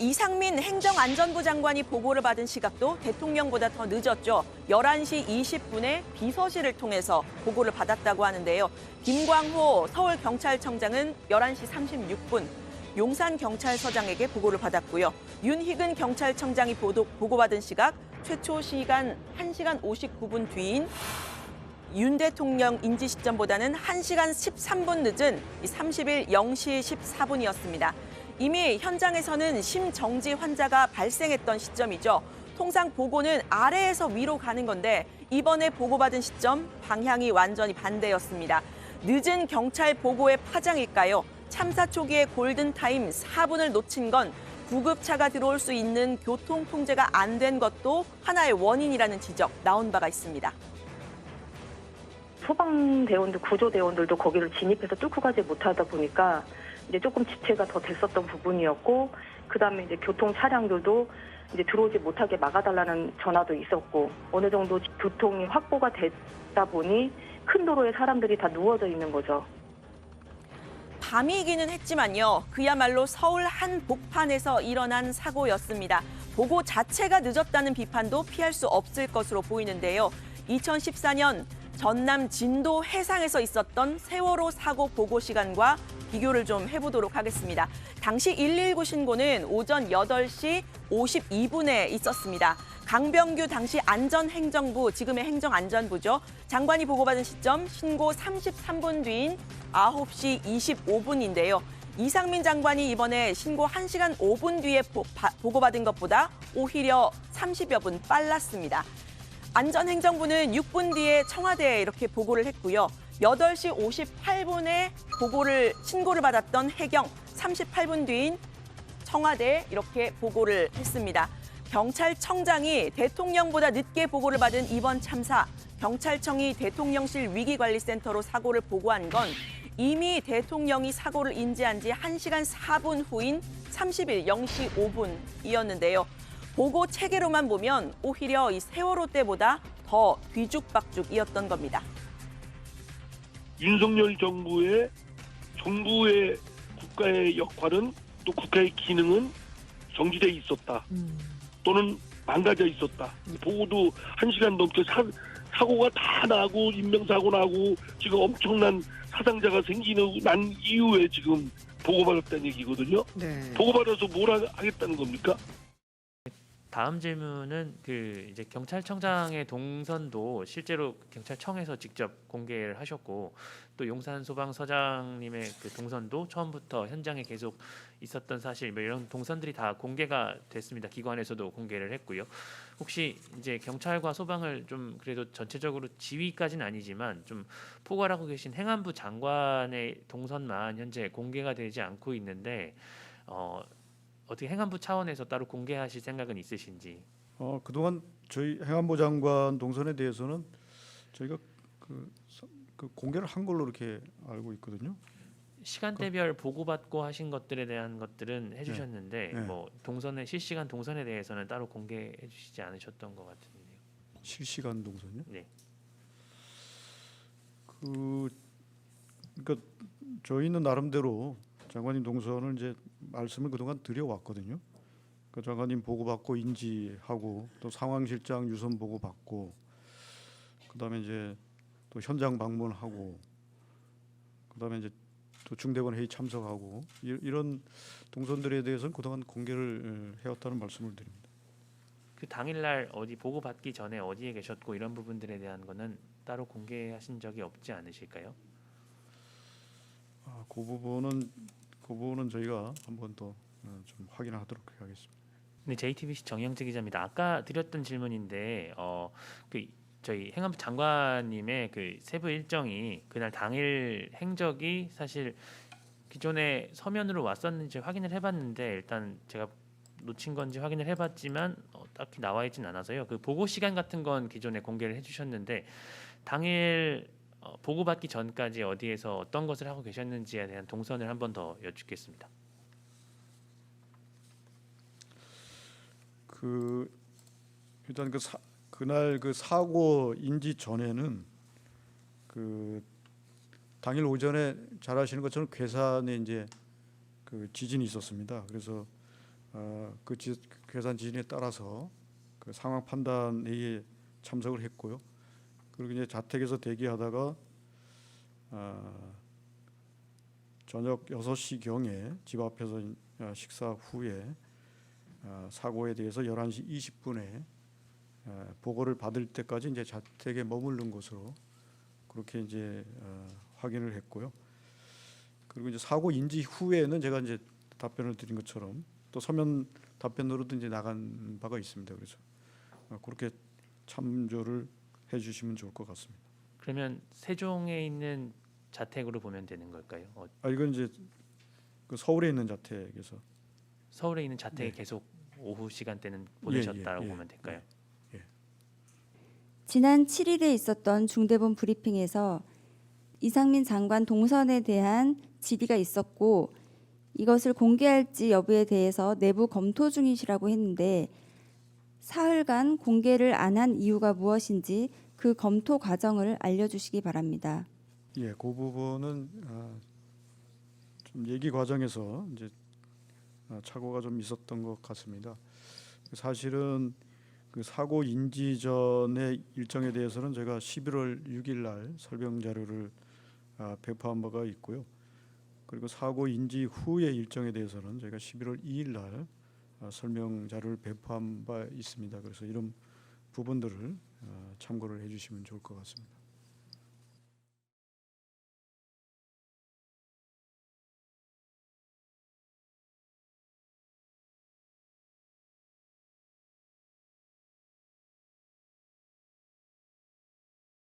이상민 행정안전부 장관이 보고를 받은 시각도 대통령보다 더 늦었죠. 11시 20분에 비서실을 통해서 보고를 받았다고 하는데요. 김광호 서울경찰청장은 11시 36분 용산경찰서장에게 보고를 받았고요. 윤희근 경찰청장이 보고받은 시각 최초 시간 1시간 59분 뒤인 윤 대통령 인지 시점보다는 1시간 13분 늦은 30일 0시 14분이었습니다. 이미 현장에서는 심정지 환자가 발생했던 시점이죠. 통상 보고는 아래에서 위로 가는 건데 이번에 보고받은 시점 방향이 완전히 반대였습니다. 늦은 경찰 보고의 파장일까요? 참사 초기의 골든타임 4분을 놓친 건 구급차가 들어올 수 있는 교통 통제가 안 된 것도 하나의 원인이라는 지적 나온 바가 있습니다. 소방대원들, 구조대원들도 거기를 진입해서 뚫고 가지 못하다 보니까 이제 조금 지체가 더 됐었던 부분이었고, 그다음에 이제 교통 차량들도 이제 들어오지 못하게 막아달라는 전화도 있었고, 어느 정도 교통이 확보가 됐다 보니 큰 도로에 사람들이 다 누워져 있는 거죠. 밤이기는 했지만요. 그야말로 서울 한복판에서 일어난 사고였습니다. 보고 자체가 늦었다는 비판도 피할 수 없을 것으로 보이는데요. 2014년 전남 진도 해상에서 있었던 세월호 사고 보고 시간과 비교를 좀 해보도록 하겠습니다. 당시 119 신고는 오전 8시 52분에 있었습니다. 강병규 당시 안전행정부, 지금의 행정안전부죠. 장관이 보고받은 시점 신고 33분 뒤인 9시 25분인데요. 이상민 장관이 이번에 신고 1시간 5분 뒤에 보고받은 것보다 오히려 30여 분 빨랐습니다. 안전행정부는 6분 뒤에 청와대에 이렇게 보고를 했고요. 8시 58분에 신고를 받았던 해경 38분 뒤인 청와대에 이렇게 보고를 했습니다. 경찰청장이 대통령보다 늦게 보고를 받은 이번 참사, 경찰청이 대통령실 위기관리센터로 사고를 보고한 건 이미 대통령이 사고를 인지한 지 1시간 4분 후인 30일 0시 5분이었는데요. 보고 체계로만 보면 오히려 이 세월호 때보다 더 뒤죽박죽이었던 겁니다. 윤석열 정부의 국가의 역할은 또 국가의 기능은 정지돼 있었다. 또는 망가져 있었다. 보고도 1시간 넘게 사고가 다 나고 인명사고 나고 지금 엄청난 사상자가 난 이후에 지금 보고받았다는 얘기거든요. 네. 보고받아서 뭘 하겠다는 겁니까? 다음 질문은 이제 경찰청장의 동선도 실제로 경찰청에서 직접 공개를 하셨고, 또 용산 소방서장님의 그 동선도 처음부터 현장에 계속 있었던 사실, 이런 동선들이 다 공개가 됐습니다. 기관에서도 공개를 했고요. 혹시 이제 경찰과 소방을 좀 그래도 전체적으로 지휘까지는 아니지만 좀 포괄하고 계신 행안부 장관의 동선만 현재 공개가 되지 않고 있는데, 어떻게 행안부 차원에서 따로 공개하실 생각은 있으신지? 그동안 저희 행안부 장관 동선에 대해서는 저희가 그 공개를 한 걸로 이렇게 알고 있거든요. 시간대별 보고받고 하신 것들에 대한 것들은 해주셨는데 네. 뭐 동선의 실시간 동선에 대해서는 따로 공개해주시지 않으셨던 것 같은데요. 실시간 동선요? 네. 그러니까 저희는 나름대로 장관님 동선을 이제 말씀을 그동안 드려왔거든요. 그 장관님 보고받고 인지하고 또 상황실장 유선 보고받고 그다음에 이제 또 현장 방문하고 그다음에 이제 또 중대본 회의 참석하고 이런 동선들에 대해서는 그동안 공개를 해왔다는 말씀을 드립니다. 그 당일날 어디 보고받기 전에 어디에 계셨고 이런 부분들에 대한 거는 따로 공개하신 적이 없지 않으실까요? 그 부분은 저희가 한번 더 좀 확인하도록 하겠습니다. 네, JTBC 정영재 기자입니다. 아까 드렸던 질문인데 저희 행안부 장관님의 그 세부 일정이 그날 당일 행적이 사실 기존에 서면으로 왔었는지 확인을 해봤는데 일단 제가 놓친 건지 확인을 해봤지만 딱히 나와 있진 않아서요. 그 보고 시간 같은 건 기존에 공개를 해주셨는데 당일 보고받기 전까지 어디에서 어떤 것을 하고 계셨는지에 대한 동선을 한 번 더 여쭙겠습니다. 일단 그날 그 사고 인지 전에는 당일 오전에 잘 아시는 것처럼 괴산에 이제 그 지진이 있었습니다. 그래서 그 괴산 지진에 따라서 그 상황 판단 회의에 참석을 했고요. 그리고 이제 자택에서 대기하다가 저녁 6시 경에 집 앞에서 식사 후에 사고에 대해서 11시 20분에 보고를 받을 때까지 이제 자택에 머무른 것으로 그렇게 이제 확인을 했고요. 그리고 이제 사고 인지 후에는 제가 이제 답변을 드린 것처럼 또 서면 답변으로도 이제 나간 바가 있습니다. 그래서 그렇게 참조를 해주시면 좋을 것 같습니다. 그러면 세종에 있는 자택으로 보면 되는 걸까요? 이건 이제 그 서울에 있는 자택에서 서울에 있는 자택에 네. 계속 오후 시간대는 보내셨다고 보면 될까요? 지난 7일에 있었던 중대본 브리핑에서 이상민 장관 동선에 대한 질의가 있었고 이것을 공개할지 여부에 대해서 내부 검토 중이시라고 했는데 사흘간 공개를 안 한 이유가 무엇인지 그 검토 과정을 알려주시기 바랍니다. 예, 그 부분은 좀 얘기 과정에서 이제 착오가 좀 있었던 것 같습니다. 사실은 그 사고 인지 전의 일정에 대해서는 제가 11월 6일 날 설명 자료를 배포한 바가 있고요. 그리고 사고 인지 후의 일정에 대해서는 제가 11월 2일 날 설명 자료를 배포한 바 있습니다. 그래서 이런 부분들을 참고를 해주시면 좋을 것 같습니다.